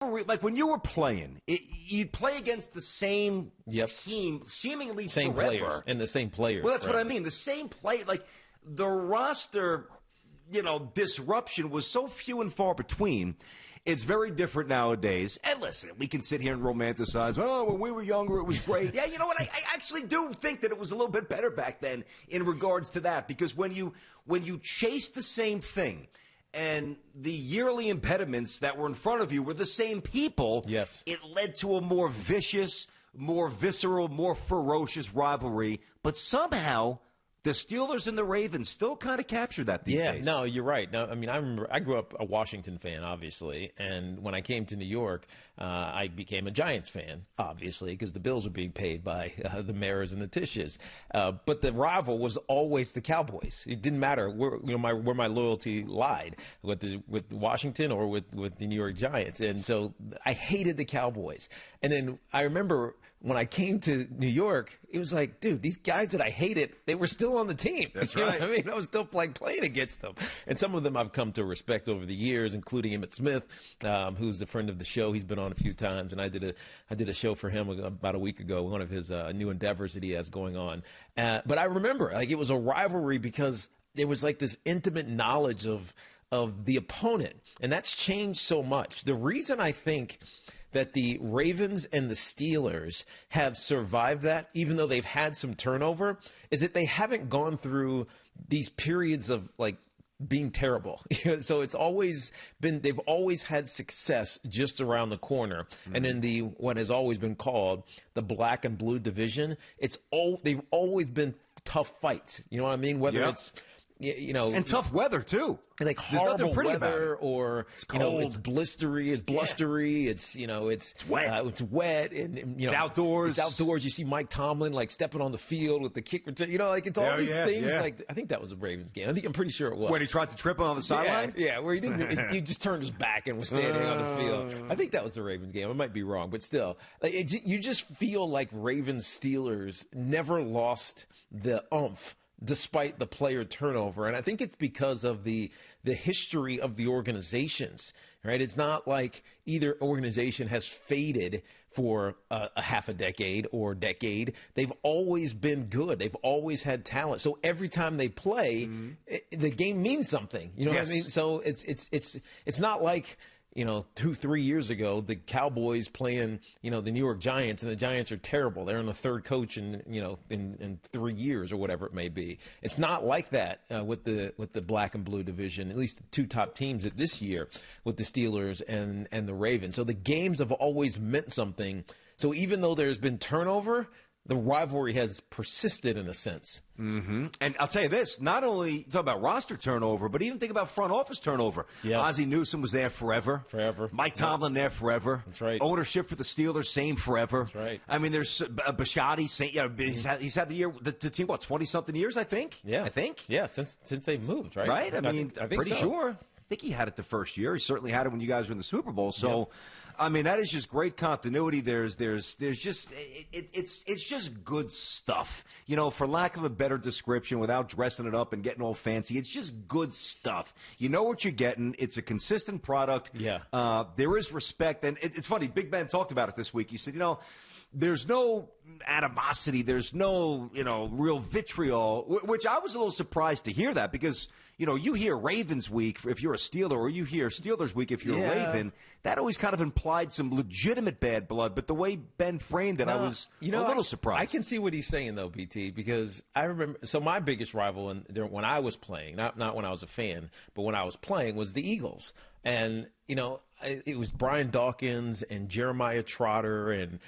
like when you were playing, you'd play against the same team, seemingly same forever. Players and the same players. Well, that's what I mean. The same play, like the roster, disruption was so few and far between. It's very different nowadays. And listen, we can sit here and romanticize, when we were younger, it was great. Yeah, you know what? I actually do think that it was a little bit better back then in regards to that. Because when you chase the same thing and the yearly impediments that were in front of you were the same people, yes, it led to a more vicious, more visceral, more ferocious rivalry. But somehow the Steelers and the Ravens still kind of capture that these days. Yeah, no, you're right. No, I mean, I remember I grew up a Washington fan, obviously, and when I came to New York, I became a Giants fan, obviously, because the bills were being paid by the mayors and the Tisches. But the rival was always the Cowboys. It didn't matter where my loyalty lied, with Washington or with the New York Giants, and so I hated the Cowboys. And then I remember when I came to New York, it was like, dude, these guys that I hated, they were still on the team. That's you know right. what I mean, I was still playing against them. And some of them I've come to respect over the years, including Emmitt Smith, who's a friend of the show. He's been on a few times, and I did a show for him about a week ago, one of his new endeavors that he has going on. But I remember, like, it was a rivalry because there was like this intimate knowledge of the opponent, and that's changed so much. The reason I think that the Ravens and the Steelers have survived that, even though they've had some turnover, is that they haven't gone through these periods of like being terrible. So it's always been, they've always had success just around the corner. Mm-hmm. And in what has always been called the black and blue division, they've always been tough fights. You know what I mean? Whether it's, and tough weather too. Like horrible weather, or it's cold. It's blistery, it's blustery, it's wet. It's wet, and it's outdoors. It's outdoors. You see Mike Tomlin like stepping on the field with the kick return. It's all these things. Yeah. Like I think that was a Ravens game. I'm pretty sure it was. When he tried to trip on the sideline. Yeah, where he didn't. He just turned his back and was standing on the field. I think that was the Ravens game. I might be wrong, but still, you just feel like Ravens Steelers never lost the oomph despite the player turnover. And I think it's because of the history of the organizations, right? It's not like either organization has faded for a half a decade or decade. They've always been good. They've always had talent. So every time they play, the game means something. You know what I mean? So it's not like, 2-3 years ago, the Cowboys playing, the New York Giants, and the Giants are terrible. They're on the third coach in 3 years or whatever it may be. It's not like that with the black and blue division, at least the two top teams at this year with the Steelers and the Ravens. So the games have always meant something. So even though there's been turnover, the rivalry has persisted in a sense. Mm-hmm. And I'll tell you this, not only talk about roster turnover, but even think about front office turnover. Yeah. Ozzie Newsome was there forever. Mike Tomlin there forever. That's right. Ownership for the Steelers, same forever. That's right. I mean, there's Biscotti, he's had the team, 20-something years, I think? Yeah. I think? Yeah, since they've moved, right? Right? I mean, I think pretty so. sure. I think he had it the first year. He certainly had it when you guys were in the Super Bowl. So, I mean, that is just great continuity. There's just it's just good stuff. For lack of a better description, without dressing it up and getting all fancy, it's just good stuff. You know what you're getting. It's a consistent product. Yeah. There is respect, and it's funny. Big Ben talked about it this week. He said, there's no animosity. There's no, real vitriol, which I was a little surprised to hear that because, you hear Ravens week if you're a Steeler, or you hear Steelers week if you're a Raven. That always kind of implied some legitimate bad blood. But the way Ben framed it, I was a little surprised. I can see what he's saying, though, BT, because I remember. So my biggest rival when I was playing, not when I was a fan, but when I was playing, was the Eagles. And, it was Brian Dawkins and Jeremiah Trotter and,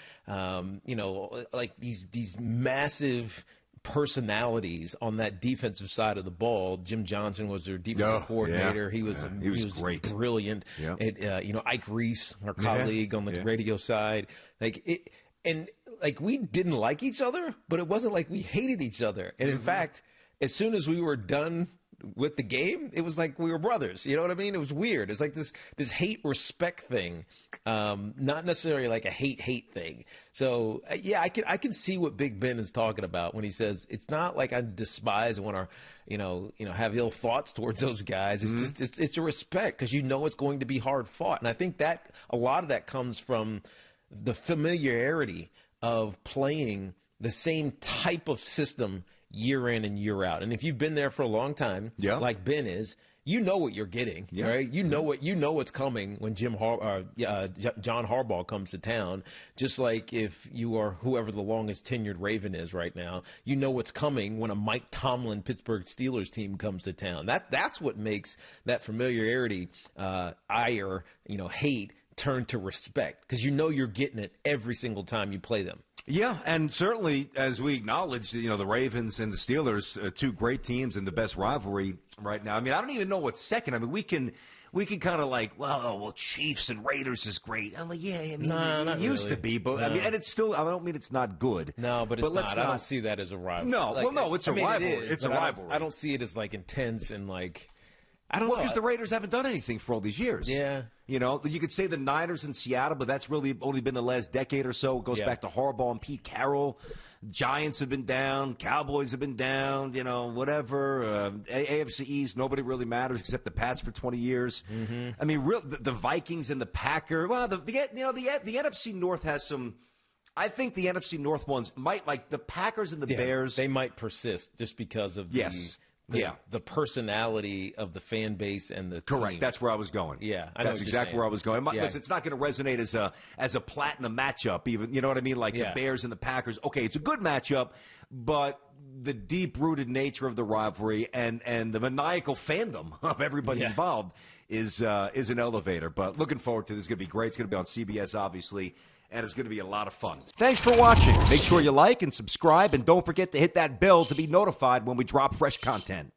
like these massive personalities on that defensive side of the ball. Jim Johnson was their defensive coordinator. Yeah. He was great. Brilliant. Yeah. Ike Reese, our colleague on the radio side, we didn't like each other, but it wasn't like we hated each other. And in fact, as soon as we were done with the game, it was like we were brothers. You know what I mean? It was weird. It's like this hate respect thing, not necessarily like a hate thing. So yeah, I can see what Big Ben is talking about when he says it's not like I despise and want to have ill thoughts towards those guys. It's just it's a respect because you know it's going to be hard fought, and I think that a lot of that comes from the familiarity of playing the same type of system year in and year out. And if you've been there for a long time, like Ben is, you know what you're getting, right? You know what's coming when John Harbaugh comes to town. Just like if you are whoever the longest tenured Raven is right now, you know what's coming when a Mike Tomlin Pittsburgh Steelers team comes to town. That's what makes that familiarity, ire, hate turn to respect, because you know you're getting it every single time you play them. Yeah, and certainly, as we acknowledge, the Ravens and the Steelers, two great teams and the best rivalry right now. I mean, I don't even know what's second. I mean, we can kind of like, well, Chiefs and Raiders is great. I'm like, yeah, I mean, it used to be, but I mean, and it's still. I don't mean it's not good. No, but it's not. I don't see that as a rivalry. No, it's a rivalry. It's a rivalry. I don't see it as like intense and like. I don't know. Because the Raiders haven't done anything for all these years. Yeah. You could say the Niners in Seattle, but that's really only been the last decade or so. It goes back to Harbaugh and Pete Carroll. Giants have been down. Cowboys have been down. Whatever. AFC East, nobody really matters except the Pats for 20 years. Mm-hmm. I mean, the Vikings and the Packers. Well, the NFC North has some. I think the NFC North ones might, like the Packers and the Bears. They might persist just because of the personality of the fan base and the correct. team. That's where I was going. Yeah, that's exactly where I was going. Listen, it's not going to resonate as a platinum matchup. Even you know what I mean, like the Bears and the Packers. Okay, it's a good matchup, but the deep rooted nature of the rivalry and the maniacal fandom of everybody involved is an elevator. But looking forward to this. It's going to be great. It's going to be on CBS, obviously. And it's going to be a lot of fun. Thanks for watching. Make sure you like and subscribe, and don't forget to hit that bell to be notified when we drop fresh content.